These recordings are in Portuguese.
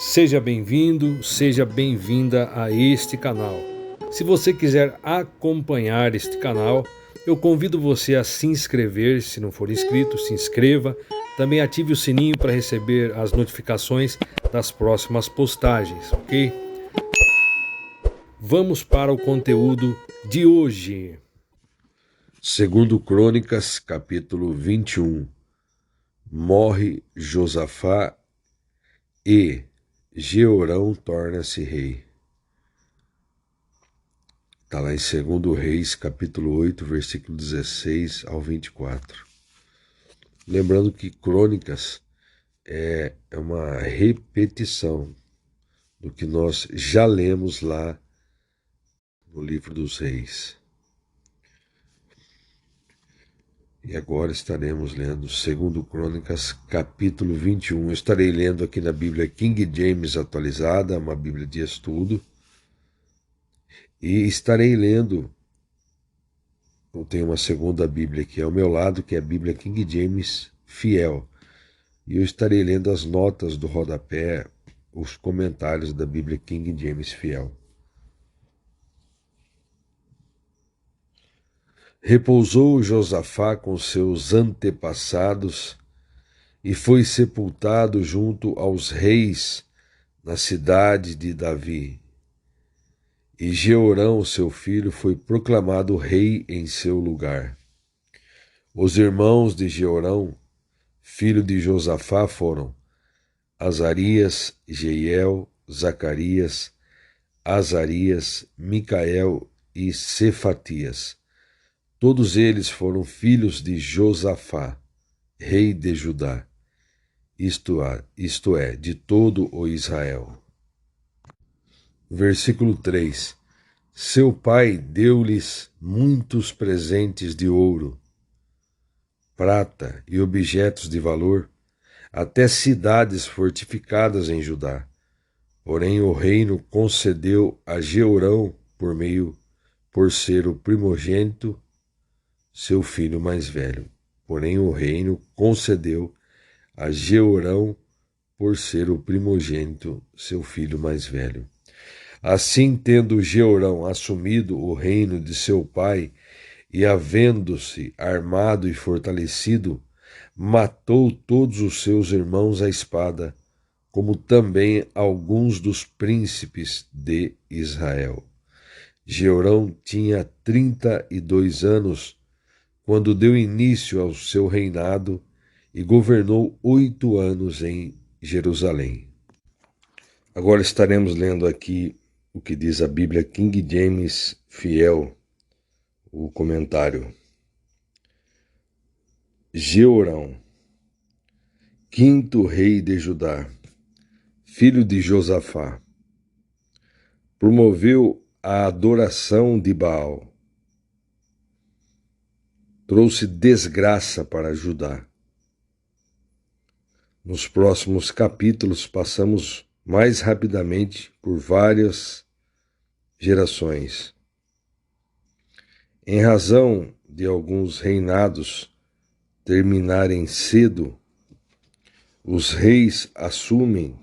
Seja bem-vindo, seja bem-vinda a este canal. Se você quiser acompanhar este canal, eu convido você a se inscrever. Se não for inscrito, se inscreva. Também ative o sininho para receber as notificações das próximas postagens, ok? Vamos para o conteúdo de hoje. Segundo Crônicas, capítulo 21. Morre Josafá e Jeorão torna-se rei. Está lá em 2 Reis, capítulo 8, versículo 16 ao 24. Lembrando que Crônicas é uma repetição do que nós já lemos lá no livro dos Reis. E agora estaremos lendo 2 Crônicas, capítulo 21. Eu estarei lendo aqui na Bíblia King James atualizada, uma Bíblia de estudo. E estarei lendo, eu tenho uma segunda Bíblia aqui ao meu lado, que é a Bíblia King James Fiel. E eu estarei lendo as notas do rodapé, os comentários da Bíblia King James Fiel. Repousou Josafá com seus antepassados e foi sepultado junto aos reis na cidade de Davi. E Jeorão, seu filho, foi proclamado rei em seu lugar. Os irmãos de Jeorão, filho de Josafá, foram Azarias, Jeiel, Zacarias, Azarias, Micael e Cefatias. Todos eles foram filhos de Josafá, rei de Judá, isto é, de todo o Israel. Versículo 3. Seu pai deu-lhes muitos presentes de ouro, prata e objetos de valor, até cidades fortificadas em Judá. Porém o reino concedeu a Jeorão por ser o primogênito, seu filho mais velho. Porém o reino concedeu a Jeorão por ser o primogênito, seu filho mais velho. Assim, tendo Jeorão assumido o reino de seu pai e havendo-se armado e fortalecido, matou todos os seus irmãos à espada, como também alguns dos príncipes de Israel. Jeorão tinha 32 anos quando deu início ao seu reinado e governou 8 anos em Jerusalém. Agora estaremos lendo aqui o que diz a Bíblia King James Fiel, o comentário. Jeorão, quinto rei de Judá, filho de Josafá, promoveu a adoração de Baal. Trouxe desgraça para Judá. Nos próximos capítulos passamos mais rapidamente por várias gerações. Em razão de alguns reinados terminarem cedo, os reis assumem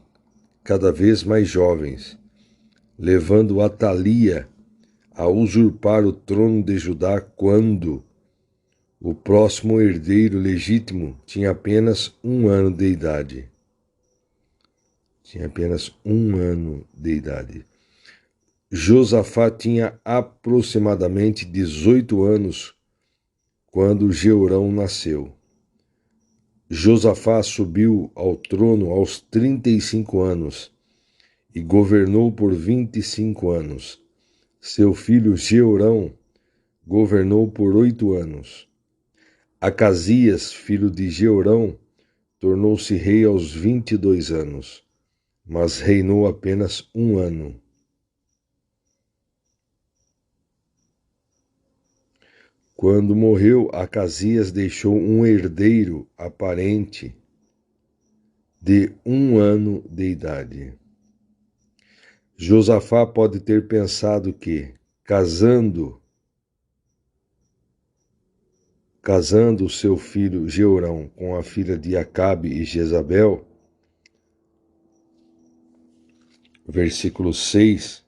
cada vez mais jovens, levando Atalia a usurpar o trono de Judá quando o próximo herdeiro legítimo tinha apenas 1 ano de idade. Josafá tinha aproximadamente 18 anos quando Jeorão nasceu. Josafá subiu ao trono aos 35 anos e governou por 25 anos. Seu filho Jeorão governou por 8 anos. Acasias, filho de Jeorão, tornou-se rei aos 22 anos, mas reinou apenas 1 ano. Quando morreu, Acasias deixou um herdeiro aparente de 1 ano de idade. Josafá pode ter pensado que, casando seu filho Jeorão com a filha de Acabe e Jezabel, versículo 6,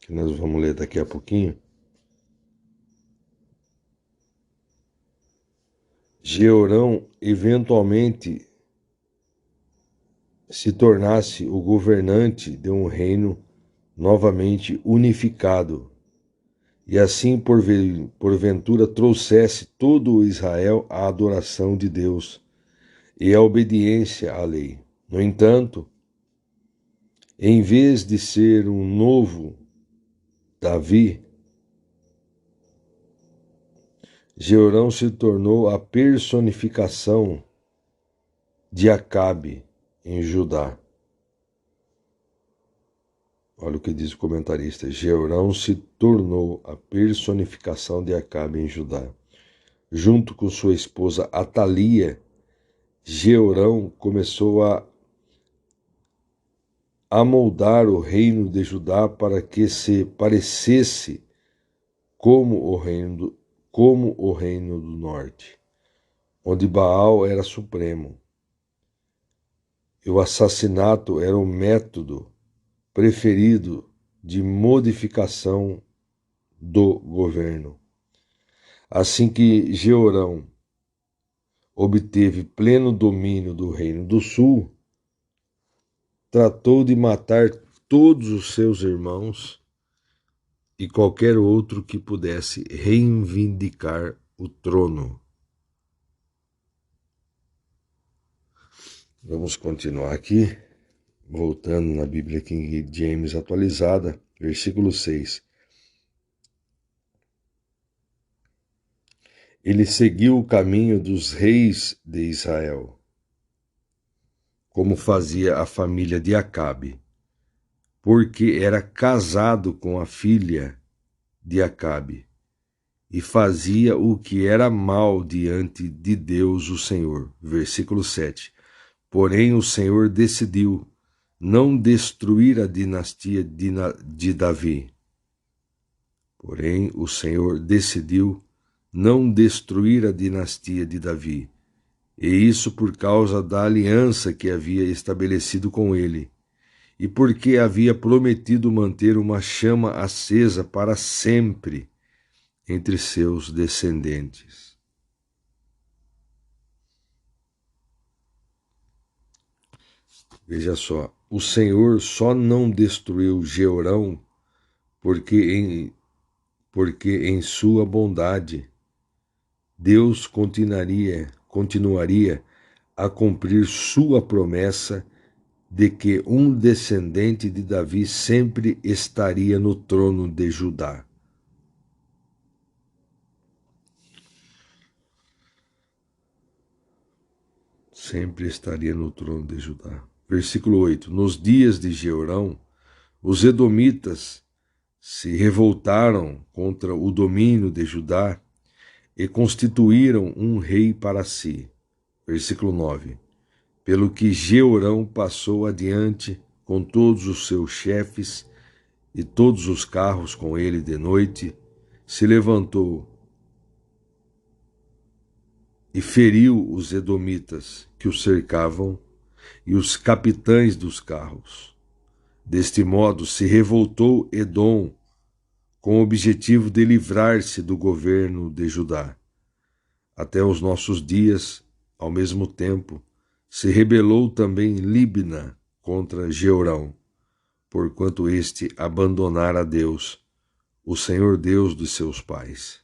que nós vamos ler daqui a pouquinho. Jeorão eventualmente se tornasse o governante de um reino novamente unificado, e assim porventura trouxesse todo o Israel à adoração de Deus e à obediência à lei. No entanto, em vez de ser um novo Davi, Jeorão se tornou a personificação de Acabe em Judá. Olha o que diz o comentarista. Jeorão se tornou a personificação de Acabe em Judá. Junto com sua esposa Atalia, Jeorão começou a amoldar o reino de Judá para que se parecesse como o reino do norte, onde Baal era supremo. E o assassinato era o método preferido de modificação do governo. Assim que Jeorão obteve pleno domínio do reino do sul, tratou de matar todos os seus irmãos e qualquer outro que pudesse reivindicar o trono. Vamos continuar aqui, voltando na Bíblia King James atualizada, versículo 6. Ele seguiu o caminho dos reis de Israel, como fazia a família de Acabe, porque era casado com a filha de Acabe, e fazia o que era mal diante de Deus o Senhor. Versículo 7. Porém o Senhor decidiu não destruir a dinastia de Davi. Porém o Senhor decidiu não destruir a dinastia de Davi, e isso por causa da aliança que havia estabelecido com ele, e porque havia prometido manter uma chama acesa para sempre entre seus descendentes. Veja só, o Senhor só não destruiu Jeorão porque em sua bondade Deus continuaria a cumprir sua promessa de que um descendente de Davi sempre estaria no trono de Judá. Sempre estaria no trono de Judá. Versículo 8. Nos dias de Jeorão, os edomitas se revoltaram contra o domínio de Judá e constituíram um rei para si. Versículo 9. Pelo que Jeorão passou adiante com todos os seus chefes e todos os carros com ele de noite, se levantou e feriu os edomitas que o cercavam e os capitães dos carros. Deste modo se revoltou Edom com o objetivo de livrar-se do governo de Judá. Até os nossos dias, ao mesmo tempo, se rebelou também Libna contra Jeorão, porquanto este abandonara a Deus, o Senhor Deus de seus pais.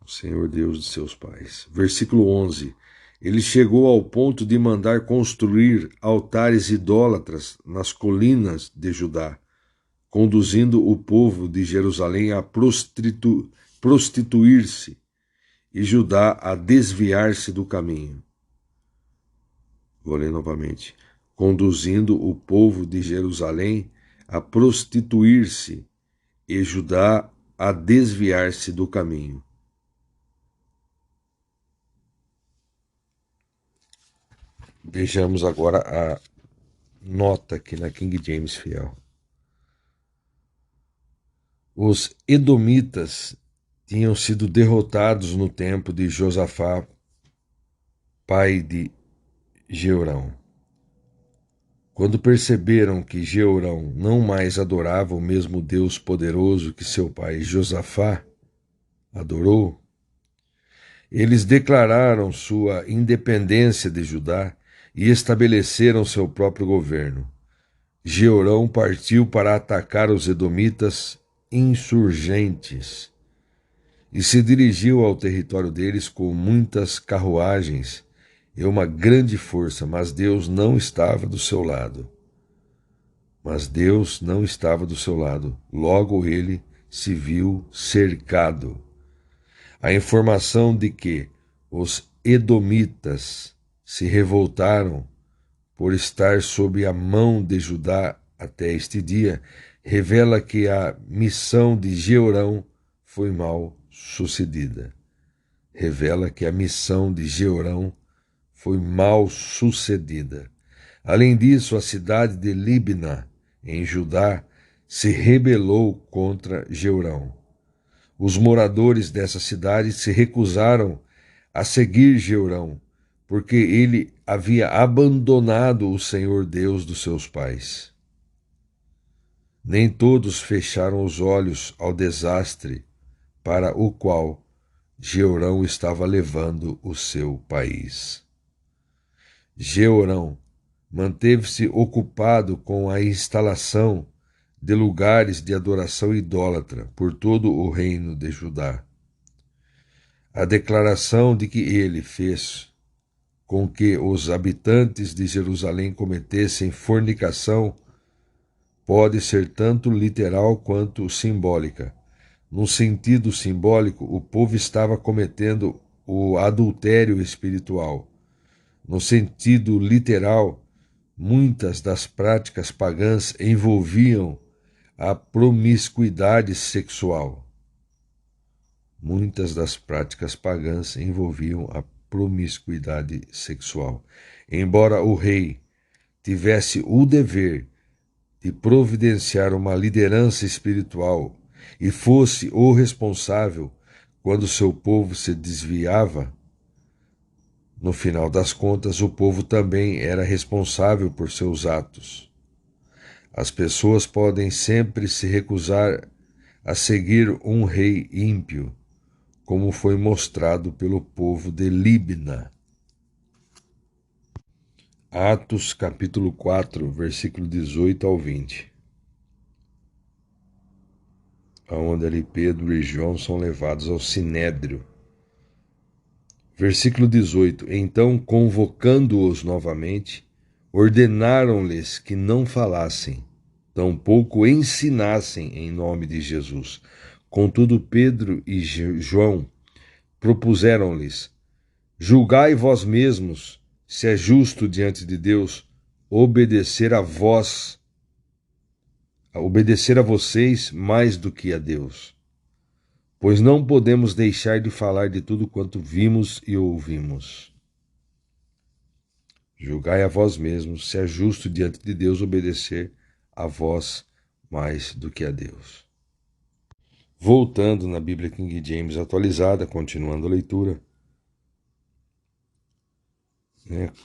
O Senhor Deus de seus pais. Versículo 11. Ele chegou ao ponto de mandar construir altares idólatras nas colinas de Judá, conduzindo o povo de Jerusalém a prostituir-se e Judá a desviar-se do caminho. Vou ler novamente. Conduzindo o povo de Jerusalém a prostituir-se e Judá a desviar-se do caminho. Vejamos agora a nota aqui na King James Fiel. Os edomitas tinham sido derrotados no tempo de Josafá, pai de Jeorão. Quando perceberam que Jeorão não mais adorava o mesmo Deus poderoso que seu pai Josafá adorou, eles declararam sua independência de Judá e estabeleceram seu próprio governo. Jeorão partiu para atacar os edomitas insurgentes e se dirigiu ao território deles com muitas carruagens e uma grande força, mas Deus não estava do seu lado. Logo ele se viu cercado. A informação de que os edomitas se revoltaram por estar sob a mão de Judá até este dia revela que a missão de Jeorão foi mal sucedida. Além disso, a cidade de Libna, em Judá, se rebelou contra Jeorão. Os moradores dessa cidade se recusaram a seguir Jeorão, porque ele havia abandonado o Senhor Deus dos seus pais. Nem todos fecharam os olhos ao desastre para o qual Jeorão estava levando o seu país. Jeorão manteve-se ocupado com a instalação de lugares de adoração idólatra por todo o reino de Judá. A declaração de que ele fez com que os habitantes de Jerusalém cometessem fornicação pode ser tanto literal quanto simbólica. No sentido simbólico, o povo estava cometendo o adultério espiritual. No sentido literal, muitas das práticas pagãs envolviam a promiscuidade sexual. Embora o rei tivesse o dever de providenciar uma liderança espiritual e fosse o responsável quando seu povo se desviava, no final das contas, o povo também era responsável por seus atos. As pessoas podem sempre se recusar a seguir um rei ímpio, como foi mostrado pelo povo de Libna. Atos capítulo 4, versículo 18 ao 20. Onde ali Pedro e João são levados ao Sinédrio. Versículo 18. Então, convocando-os novamente, ordenaram-lhes que não falassem, tampouco ensinassem em nome de Jesus. Contudo, Pedro e João propuseram-lhes: julgai vós mesmos se é justo diante de Deus obedecer a vocês mais do que a Deus. Pois não podemos deixar de falar de tudo quanto vimos e ouvimos. Julgai a vós mesmos se é justo diante de Deus obedecer a vós mais do que a Deus. Voltando na Bíblia King James atualizada, continuando a leitura,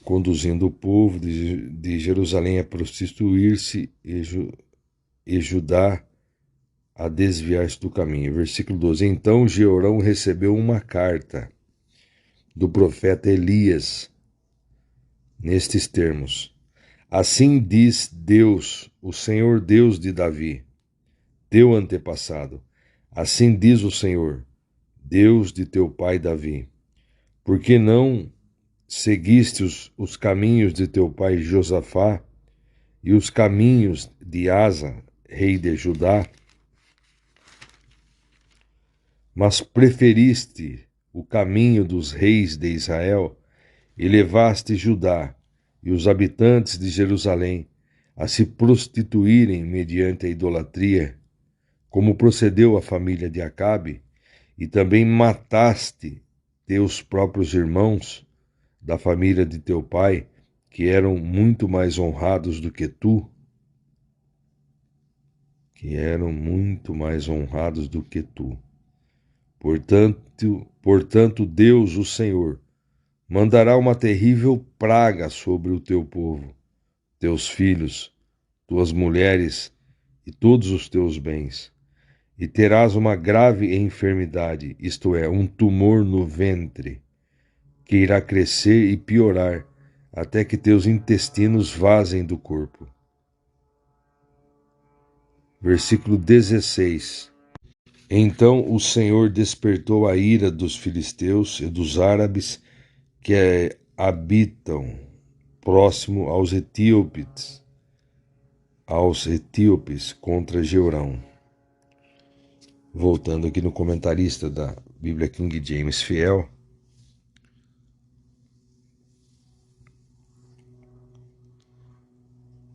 conduzindo o povo de Jerusalém a prostituir-se e Judá a desviar-se do caminho. Versículo 12. Então Jeorão recebeu uma carta do profeta Elias, nestes termos: assim diz Deus, o Senhor Deus de Davi, teu antepassado. Assim diz o Senhor, Deus de teu pai Davi, porque não seguiste os caminhos de teu pai Josafá e os caminhos de Asa, rei de Judá, mas preferiste o caminho dos reis de Israel e levaste Judá e os habitantes de Jerusalém a se prostituírem mediante a idolatria, como procedeu a família de Acabe, e também mataste teus próprios irmãos da família de teu pai, que eram muito mais honrados do que tu, Portanto, Deus, o Senhor, mandará uma terrível praga sobre o teu povo, teus filhos, tuas mulheres e todos os teus bens. E terás uma grave enfermidade, isto é, um tumor no ventre, que irá crescer e piorar, até que teus intestinos vazem do corpo. Versículo 16. Então o Senhor despertou a ira dos filisteus e dos árabes que habitam próximo aos etíopes contra Jeurão. Voltando aqui no comentarista da Bíblia King James Fiel,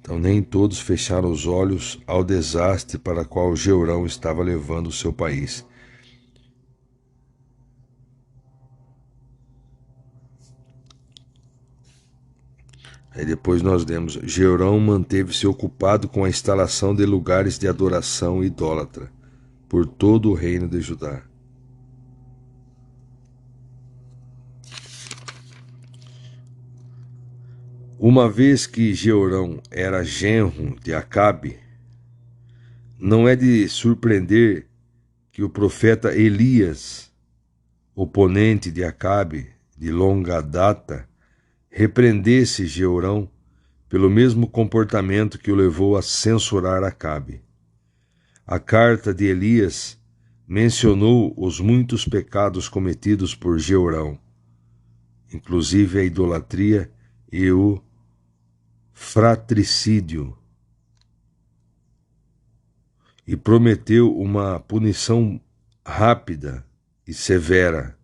então nem todos fecharam os olhos ao desastre para qual Jeurão estava levando o seu país. Aí depois nós lemos: Jeurão manteve-se ocupado com a instalação de lugares de adoração idólatra por todo o reino de Judá. Uma vez que Jeurão era genro de Acabe, não é de surpreender que o profeta Elias, oponente de Acabe de longa data, repreendesse Jeurão pelo mesmo comportamento que o levou a censurar Acabe. A carta de Elias mencionou os muitos pecados cometidos por Jeurão, inclusive a idolatria e o fratricídio, e prometeu uma punição rápida e severa,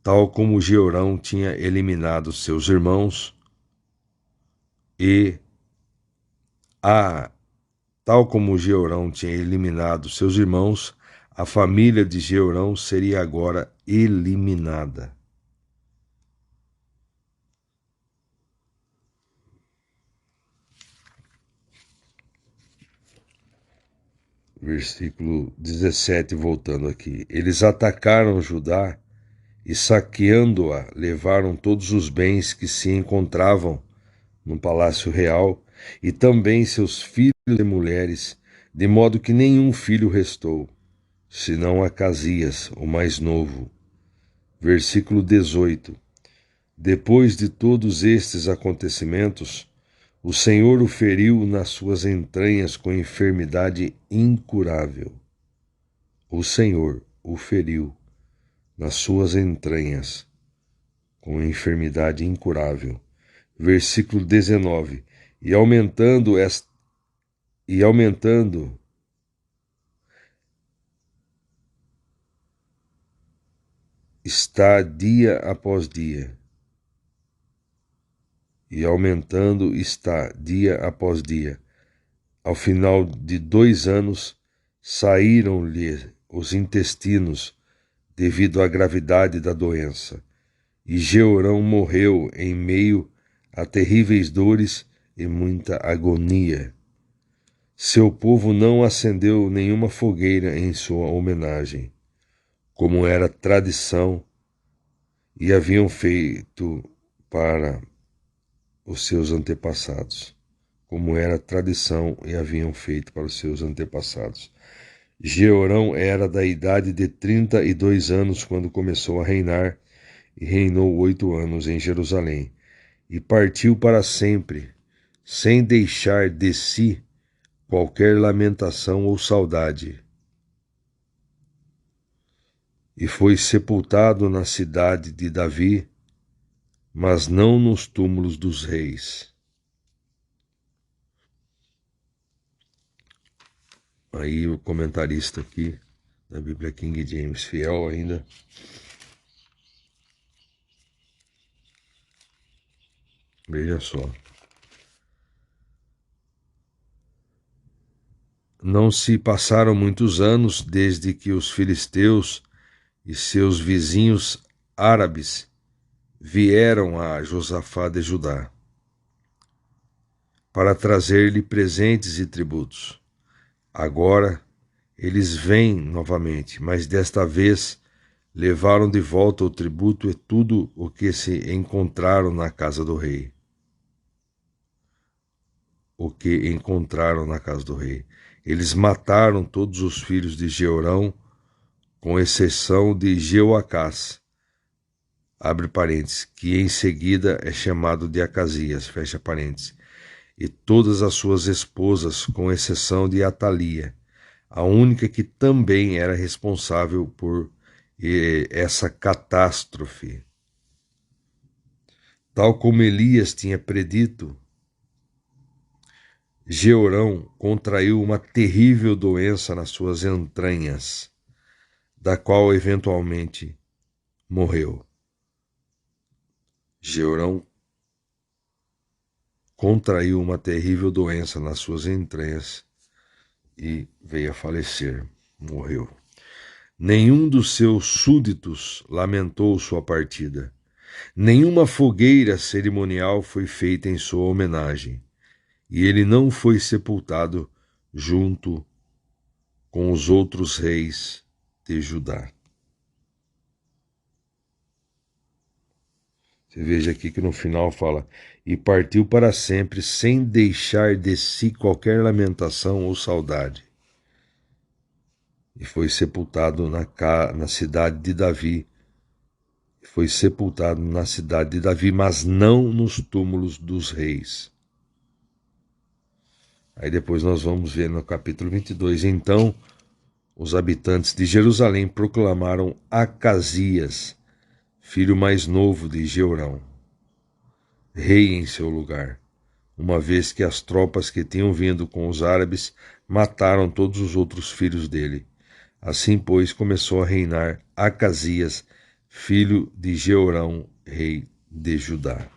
tal como Jeurão tinha eliminado seus irmãos tal como Jeurão tinha eliminado seus irmãos, a família de Jeurão seria agora eliminada. Versículo 17, voltando aqui. Eles atacaram Judá e, saqueando-a, levaram todos os bens que se encontravam no palácio real e também seus filhos e mulheres, de modo que nenhum filho restou, senão Acasias, o mais novo. Versículo 18. Depois de todos estes acontecimentos, o Senhor o feriu nas suas entranhas com enfermidade incurável. O Senhor o feriu nas suas entranhas com enfermidade incurável. Versículo 19. E aumentando está dia após dia. E aumentando está dia após dia. Ao final de 2 anos, saíram-lhe os intestinos devido à gravidade da doença. E Jeurão morreu em meio a terríveis dores e muita agonia. Seu povo não acendeu nenhuma fogueira em sua homenagem, como era tradição e haviam feito para os seus antepassados, Jeorão era da idade de 32 anos quando começou a reinar e reinou 8 anos em Jerusalém e partiu para sempre, sem deixar de si qualquer lamentação ou saudade. E foi sepultado na cidade de Davi, mas não nos túmulos dos reis. Aí o comentarista aqui, da Bíblia King James Fiel ainda. Veja só. Não se passaram muitos anos desde que os filisteus e seus vizinhos árabes vieram a Josafá de Judá para trazer-lhe presentes e tributos. Agora eles vêm novamente, mas desta vez levaram de volta o tributo e tudo o que se encontraram na casa do rei. Eles mataram todos os filhos de Jeorão, com exceção de Jeoacás, abre parênteses, que em seguida é chamado de Acasias, fecha parênteses, e todas as suas esposas, com exceção de Atalia, a única que também era responsável por essa catástrofe. Tal como Elias tinha predito, Jeorão contraiu uma terrível doença nas suas entranhas, da qual eventualmente morreu. Jeorão contraiu uma terrível doença nas suas entranhas e veio a falecer, morreu. Nenhum dos seus súditos lamentou sua partida. Nenhuma fogueira cerimonial foi feita em sua homenagem, e ele não foi sepultado junto com os outros reis de Judá. Você veja aqui que no final fala, e partiu para sempre sem deixar de si qualquer lamentação ou saudade. E foi sepultado na cidade de Davi. Foi sepultado na cidade de Davi, mas não nos túmulos dos reis. Aí depois nós vamos ver no capítulo 22. Então, os habitantes de Jerusalém proclamaram Acasias, filho mais novo de Jeorão, rei em seu lugar, uma vez que as tropas que tinham vindo com os árabes mataram todos os outros filhos dele. Assim, pois, começou a reinar Acasias, filho de Jeorão, rei de Judá.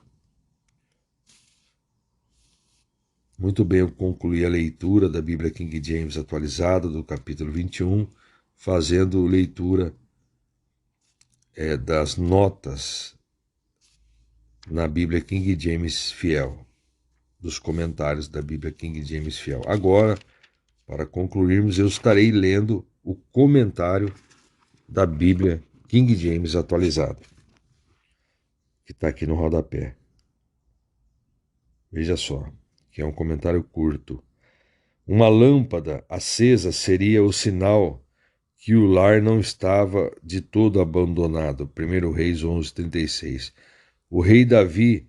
Muito bem, eu concluí a leitura da Bíblia King James atualizada, do capítulo 21, fazendo leitura das notas na Bíblia King James Fiel, dos comentários da Bíblia King James Fiel. Agora, para concluirmos, eu estarei lendo o comentário da Bíblia King James atualizada, que está aqui no rodapé. Veja só, que é um comentário curto. Uma lâmpada acesa seria o sinal que o lar não estava de todo abandonado. 1 Reis 11:36. O rei Davi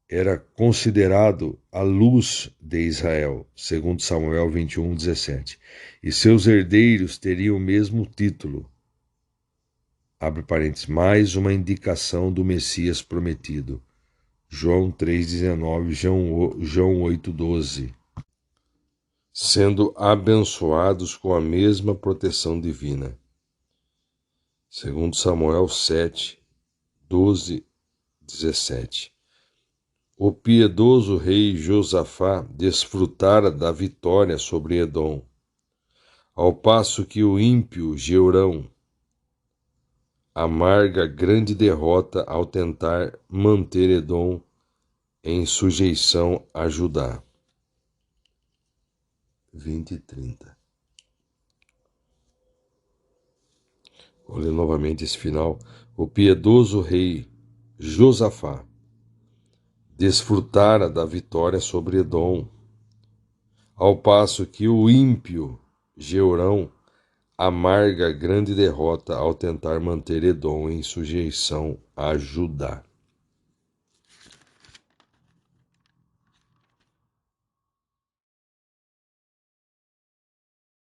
era considerado a luz de Israel, segundo Samuel 21:17. E seus herdeiros teriam o mesmo título. Abre parênteses, mais uma indicação do Messias prometido. João 3:19, João 8:12. Sendo abençoados com a mesma proteção divina. Segundo Samuel 7:12-17. O piedoso rei Josafá desfrutara da vitória sobre Edom, ao passo que o ímpio Jeorão amarga grande derrota ao tentar manter Edom em sujeição a Judá. 20 e 30. Vou ler novamente esse final. O piedoso rei Josafá desfrutara da vitória sobre Edom, ao passo que o ímpio Jeorão amarga grande derrota ao tentar manter Edom em sujeição a Judá.